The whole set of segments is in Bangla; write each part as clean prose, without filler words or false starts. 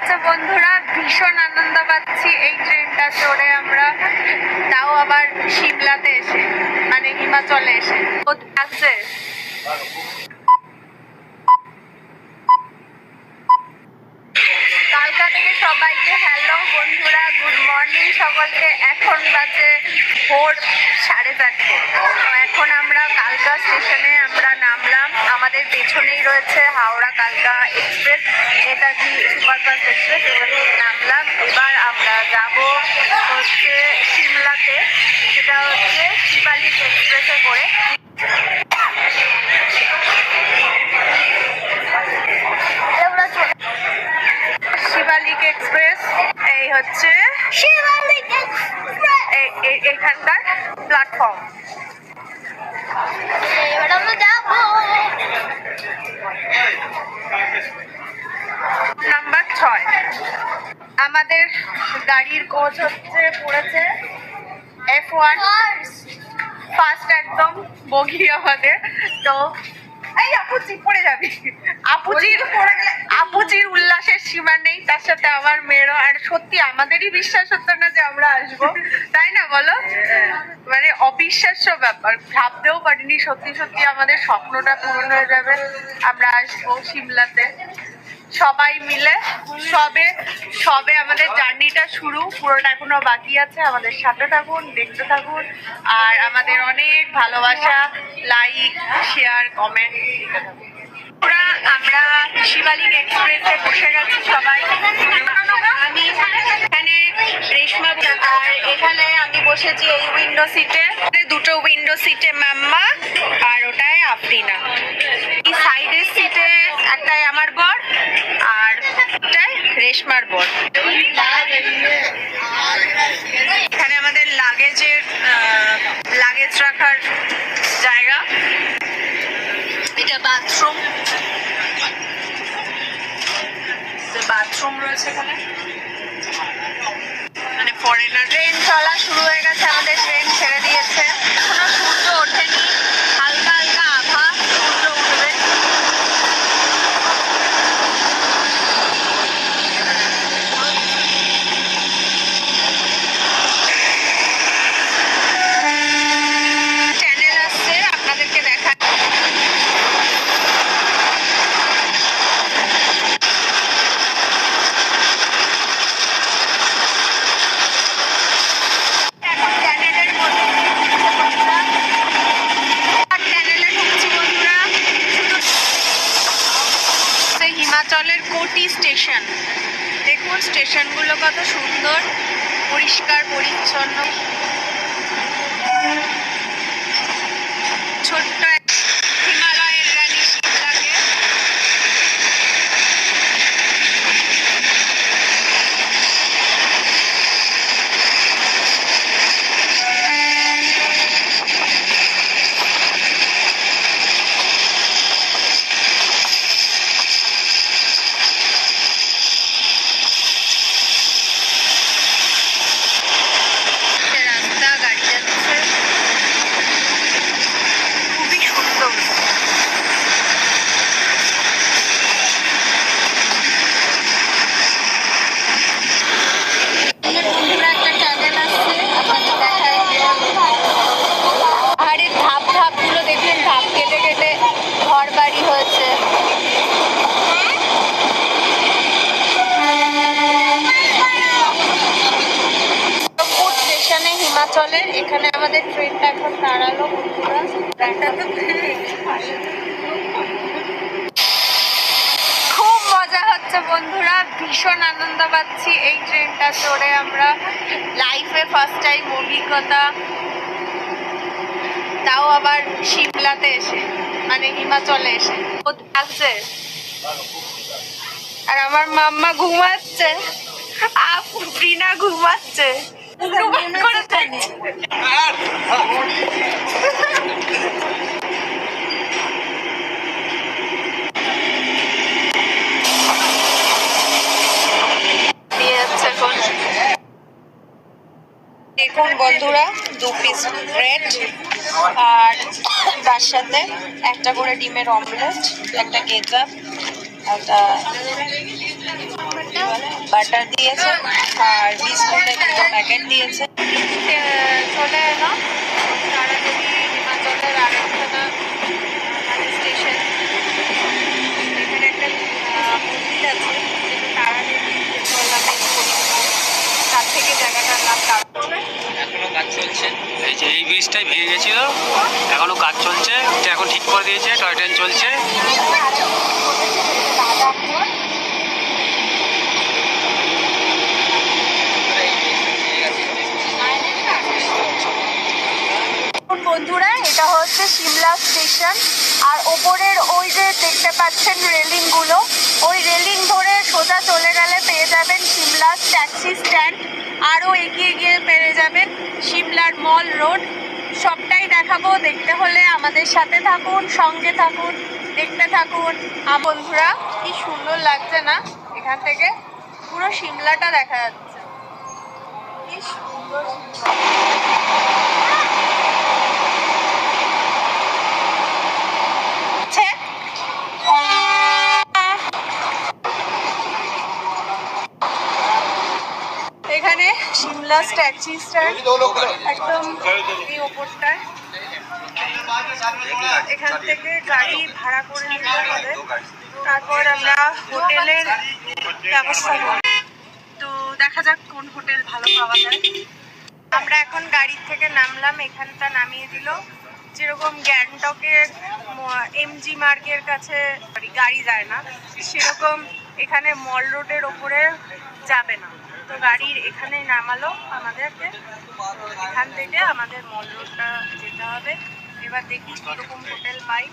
হচ্ছে বন্ধুরা, ভীষণ আনন্দ পাচ্ছি এই ট্রেনটা চড়ে আমরা, তাও আবার সিমলাতে এসে, মানে হিমাচলে এসে। আছে কালকা থেকে সবাইকে হ্যালো বন্ধুরা, গুড মর্নিং সকলকে। এখন বাজে ভোর 4:30। এখন আমরা কালকা স্টেশনে আমরা নামলাম। আমাদের পেছনেই রয়েছে হাওড়া কালকা এক্সপ্রেস, নেতাজি সুপারফাস্ট এক্সপ্রেস। এবার নামলাম, এবার আমরা যাব হচ্ছে সিমলাতে, সেটা হচ্ছে শিবালিক এক্সপ্রেসে করে। শিবালিক এক্সপ্রেস, এই হচ্ছে এখানকার প্ল্যাটফর্ম। নাম্বার 6। আমাদের গাড়ির কোচ হচ্ছে পড়েছে F1 ফার্স্ট, একদম বগি আমাদের। তো এই আপুচি পড়ে যাবি, আপুচির উল্লাসের সীমা নেই, তার সাথে আমার মেয়েরও। আর সত্যি আমাদেরই বিশ্বাস হতো না যে আমরা আসবো, তাই না বলো? মানে অবিশ্বাস্য ব্যাপার, ভাবতেও পারিনি সত্যি সত্যি আমাদের স্বপ্নটা পূরণ হয়ে যাবে, আমরা আসবো সিমলাতে সবাই মিলে। সবে আমাদের জার্নিটা শুরু, পুরোটা এখনো বাকি আছে। আমাদের সাথে থাকুন, দেখতে থাকুন, আর আমাদের অনেক ভালোবাসা, লাইক, শেয়ার, কমেন্ট দিতে থাকুন। আমরা শিবালিক এক্সপ্রেসে বসে গেছি সবাই। আমি এখানে রেশমা, আর এখানে আমি বসেছি এই উইন্ডো সিটে। দুটো উইন্ডো সিটে মাম্মা, আর ওটায় আফরিনা। এই সাইডের সিটে একটাই আমার বর, আর একটাই রেশমার বর। এখানে আমাদের লাগেজ রাখার জায়গা। এটা বাথরুম রয়েছে এখানে, মানে ফরেনার। ট্রেন চলা শুরু হয়ে গেছে, আমাদের ট্রেন ছেড়ে দিয়েছে। এখনো সূর্য ওঠেনি, হালকা হালকা আভা, সূর্য উঠবে। চ্যানেল আসছে, আপনাদেরকে দেখা। হিমাচলের কোটি স্টেশন, দেখুন স্টেশনগুলো কত সুন্দর, পরিষ্কার পরিচ্ছন্ন। ছোট্ট হিমালয়ের রানী সিমলাকে। হিমাচলের এখানে আমাদের ট্রেনটা এখন দাঁড়ালো বন্ধুরা। খুব মজা হচ্ছে বন্ধুরা, ভীষণ আনন্দ পাচ্ছি এই ট্রেনটা চড়ে আমরা। লাইফে ফার্স্ট টাইম অভিজ্ঞতা, তাও আবার সিমলাতে এসে, মানে হিমাচলে এসে। লাগছে। আর আমার মাম্মা ঘুমাচ্ছে, আফরিনা ঘুমাচ্ছে। দেখুন বন্ধুরা, 2 পিস ব্রেড, আর তার সাথে একটা করে ডিমের অমলেট, একটা কেচাপ, একটা বলে, বাটার দিয়েছে আর বিস্কুটের দুটো প্যাকেট দিয়েছে। চলে এলাম তারাদেবী হিমাচলের আরেকখানা স্টেশন। এখানে একটা মন্দির আছে যেটা তারাদেবী নামে পরিচিত, তার থেকে জায়গাটার নাম তারপরে। এখনো কাজ চলছে, এই যে এই ব্রিজটাই ভেঙে গেছিল, এখনো কাজ চলছে, এটা এখন ঠিক করে দিয়েছে, টয় ট্রেন চলছে। বন্ধুরা এটা হচ্ছে সিমলা স্টেশন, আর ওপরের ওই যে দেখতে পাচ্ছেন রেলিং গুলো, ওই রেলিং ধরে সোজা চলে গেলে পেয়ে যাবেন সিমলা ট্যাক্সি স্ট্যান্ড। আরও এগিয়ে গিয়ে পেয়ে যাবেন সিমলার মল রোড। সবটাই দেখাবো, দেখতে হলে আমাদের সাথে থাকুন, সঙ্গে থাকুন, দেখতে থাকুন। বন্ধুরা কি সুন্দর লাগছে না, এখান থেকে পুরো সিমলাটা দেখা যাচ্ছে, কি সুন্দর এখানে সিমলা ট্যাক্সি স্ট্যান্ড একদম এই ওপরটায়। এখান থেকে গাড়ি ভাড়া করে নিতে হবে, তারপর আমরা হোটেলের ব্যবস্থা করব। তো দেখা যাক কোন হোটেল ভালো পাওয়া যায়। আমরা এখন গাড়ির থেকে নামলাম, এখানটা নামিয়ে দিল। যেরকম গ্যাংটকের এমজি মার্গের কাছে গাড়ি যায় না, সেরকম এখানে মল রোডের ওপরে যাবে না। তো গাড়ির এখানেই নামালো আমাদেরকে, এখান থেকে আমাদের মল রোডটা যেতে হবে। এবার দেখি কিরকম হোটেল পাই।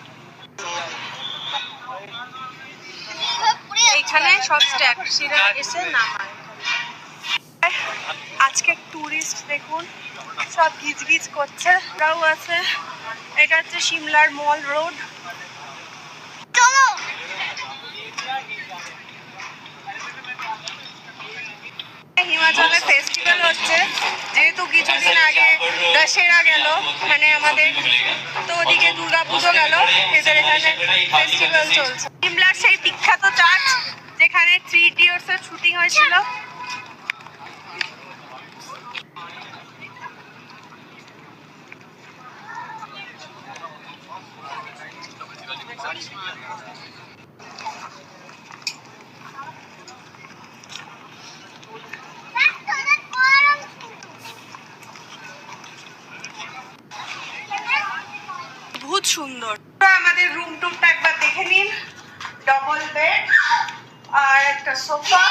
এইখানে সব ট্যাক্সিরা এসে নামায়। আজকে টুরিস্ট দেখুন সব গিজগিজ করছে, ওরাও আছে। এটা হচ্ছে সিমলার মল রোড। হিমাচলে ফেস্টিভ্যাল হচ্ছে, যেহেতু কিছুদিন আগে দশেরা গেল, মানে আমাদের তো ওদিকে দুর্গাপুজো গেল, এদের এখানে ফেস্টিভ্যাল চলছে। সিমলার সেই বিখ্যাত চার্চ যেখানে 3 ইডিয়টস এর শুটিং হয়েছিল। বহুত সুন্দর। আমাদের রুম টুরটা একবার দেখে নিন। ডবল বেড আর একটা সোফা,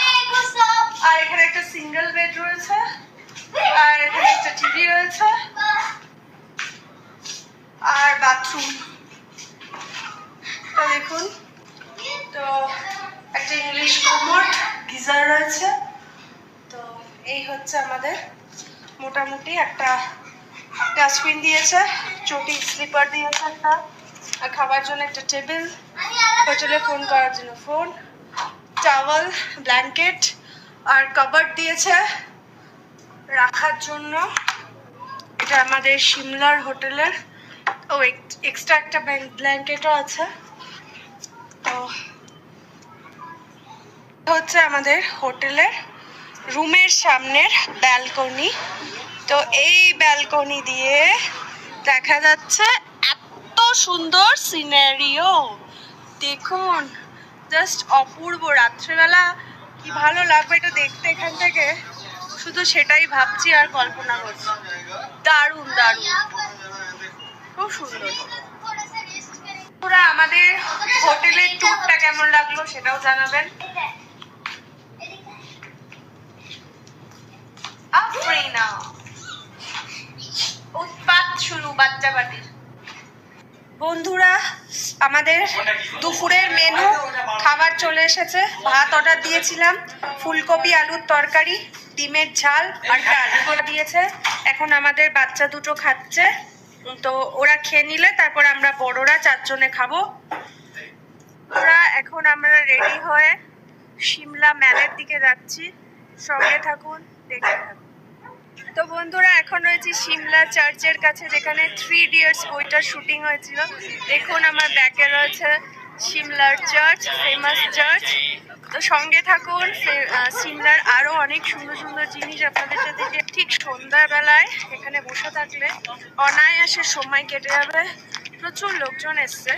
আর এখানে একটা সিঙ্গেল বেড রয়েছে, আর এখানে একটা টিভি রয়েছে, আর বাথরুম দেখুন। তো একটা ইংলিশ কোমোড, গিজার রয়েছে। তো এই হচ্ছে আমাদের মোটামুটি একটা ডাস্টবিন দিয়েছে, চটি স্লিপার দিয়েছে একটা, আর খাবার জন্য একটা টেবিল, হোটেলে ফোন করার জন্য ফোন, টাওয়াল, ব্ল্যাঙ্কেট, আর কাবার্ড দিয়েছে রাখার জন্য। এটা আমাদের সিমলার হোটেলের। ও এক্সট্রা একটা ব্ল্যাঙ্কেটও আছে। তো হচ্ছে আমাদের হোটেলের রুমের সামনের ব্যালকনি। তো এই ব্যালকনি দিয়ে দেখা যাচ্ছে এত সুন্দর সিনারিও, দেখুন জাস্ট অপূর্ব। রাত্রেবেলা কি ভালো লাগবে এটা দেখতে এখান থেকে, শুধু সেটাই ভাবছি আর কল্পনা করছি। দারুণ দারুণ, খুব সুন্দর। পুরো আমাদের হোটেলের ট্যুরটা কেমন লাগলো সেটাও জানাবেন। আফরিনা উৎপাত শুরু বাচ্চা বাটির। বন্ধুরা আমাদের দুপুরের মেনু খাবার চলে এসেছে। ভাত অর্ডার দিয়েছিলাম, ফুলকপি আলুর তরকারি, ডিমের ঝাল আর ডাল দিয়েছে। এখন আমাদের বাচ্চা দুটো খাচ্ছে, তো ওরা খেয়ে নিলে তারপর আমরা বড়রা 4 জনে খাবো। এখন আমরা রেডি হয়ে সিমলা ম্যালের দিকে যাচ্ছি, সঙ্গে থাকুন, দেখতে থাকুন। তো বন্ধুরা এখন রয়েছে সিমলা চার্চের কাছে, যেখানে 3 ইডিয়টস বইটার শুটিং হয়েছিল। দেখুন আমার ব্যাকে রয়েছে সিমলার চার্চ, ফেমাস চার্চ। তো সঙ্গে থাকুন, সিমলার আরো অনেক সুন্দর সুন্দর জিনিস আপনাদের সাথে ঠিক সন্ধ্যাবেলায় এখানে বসে থাকলে অনায়াসে সময় কেটে যাবে। প্রচুর লোকজন এসছে,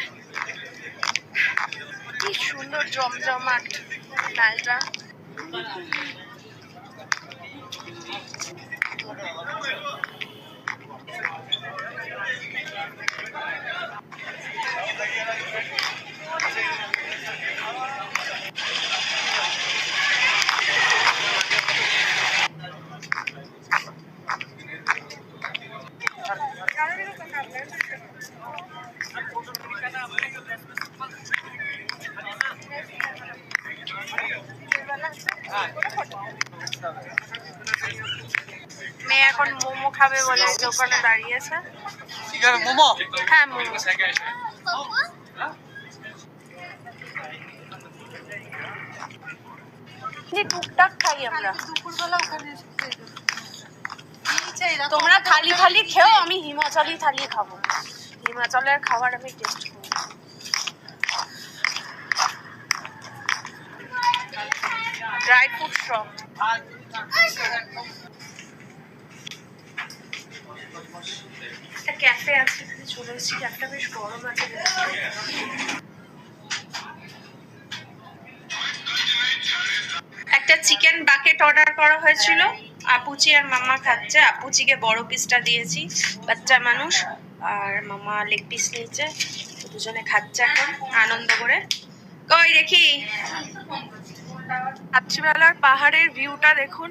কি সুন্দর জমজমাট মেলাটা। মেয়ে এখন মোমো খাবে বলে দোকানে দাঁড়িয়েছে। মোমো? হ্যাঁ, মোমো। টুকটাক খাই আমরা। তোমরা থালি থালি খেও, আমি হিমাচলি থালি খাবো। হিমাচলের খাবার আমি টেস্ট করবো। Dry fruit shop. একটা ক্যাফে আছে, এখানে চলে এসেছি। ক্যাফেটা বেশ বড় আছে। একটা চিকেন বাকেট অর্ডার করা হয়েছিল, আপুচি আর মাম্মা খাচ্ছে। আপুচিকে বড় পিসটা দিয়েছি, বাচ্চা মানুষ, আর মাম্মা লেগ পিস নিয়েছে। দুজনে খাচ্ছে এখন আনন্দ করে। কই দেখি রাত্রিবেলার পাহাড়ের ভিউটা দেখুন,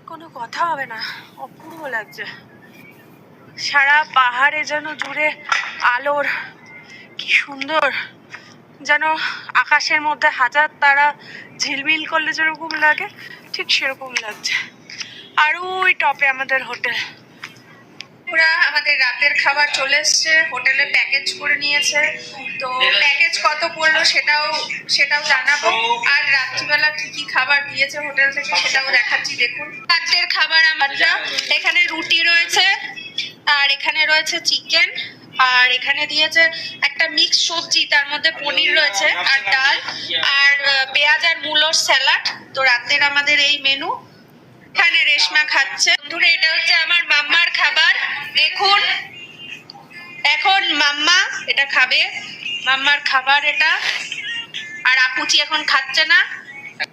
কোনো কথা হবে না, অপূর্ব লাগছে। সারা পাহাড়ে যেন জুড়ে আলোর, কি সুন্দর, যেন আকাশের মধ্যে হাজার তারা ঝিলমিল করলে যেরকম লাগে ঠিক সেরকম লাগছে। আর ওই টপে আমাদের হোটেল। পুরা আমাদের রাতের খাবার চলে এসছে, হোটেলে প্যাকেজ করে নিয়েছে। তো প্যাকেজ কত পড়লো সেটাও জানাবো, আর রাত্রিবেলা কি কি খাবার দিয়েছে হোটেল থেকে সেটাও দেখাচ্ছি। দেখুন রাতের খাবার আমরা, এখানে রুটি রয়েছে, আর এখানে রয়েছে চিকেন, আর এখানে দিয়েছে একটা মিক্স সবজি, তার মধ্যে পনির রয়েছে, আর ডাল, আর পেঁয়াজ আর মূলোর স্যালাড। তো রাতের আমাদের এই মেনু। এখানে রেশমা খাচ্ছে। বন্ধুরা, এটা হচ্ছে আমার মাম্মার খাবার। দেখুন এখন মাম্মা এটা খাবে, মাম্মার খাবার এটা। আর আপুচি এখন খাচ্ছে না।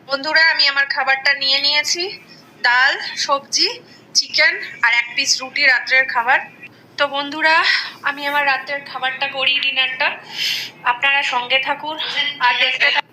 বন্ধুরা, আমি আমার খাবারটা নিয়ে নিয়েছি, ডাল, সবজি, চিকেন আর এক পিস রুটি রাত্রের খাবার। তো বন্ধুরা, আমি আমার রাতের খাবারটা করি, ডিনারটা। আপনারা সঙ্গে থাকুন আর দেখতে থাকুন।